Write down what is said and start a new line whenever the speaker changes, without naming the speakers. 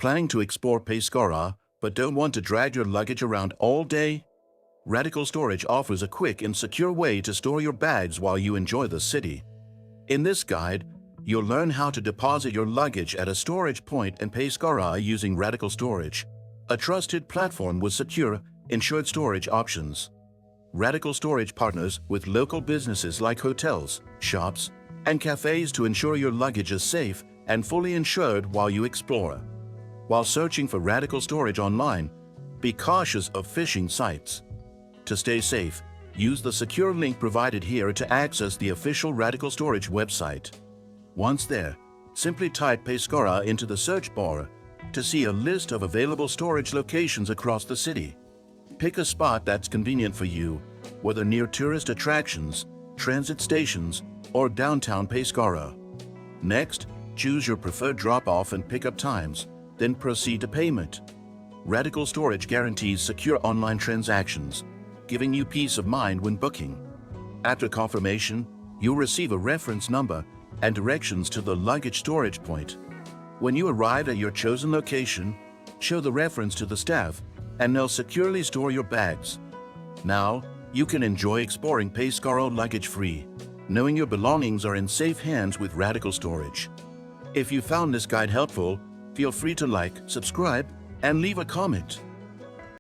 Planning to explore Pescara but don't want to drag your luggage around all day? RadicalStorage offers a quick and secure way to store your bags while you enjoy the city. In this guide, you'll learn how to deposit your luggage at a storage point in Pescara using RadicalStorage, a trusted platform with secure, insured storage options. RadicalStorage partners with local businesses like hotels, shops, and cafes to ensure your luggage is safe and fully insured while you explore. While searching for RadicalStorage online, be cautious of phishing sites. To stay safe, use the secure link provided here to access the official RadicalStorage website. Once there, simply type Pescara into the search bar to see a list of available storage locations across the city. Pick a spot that's convenient for you, whether near tourist attractions, transit stations, or downtown Pescara. Next, choose your preferred drop-off and pickup times, then proceed to payment. RadicalStorage guarantees secure online transactions, giving you peace of mind when booking. After confirmation, you'll receive a reference number and directions to the luggage storage point. When you arrive at your chosen location, show the reference to the staff and they'll securely store your bags. Now, you can enjoy exploring Pescara luggage-free, knowing your belongings are in safe hands with RadicalStorage. If you found this guide helpful, feel free to like, subscribe, and leave a comment.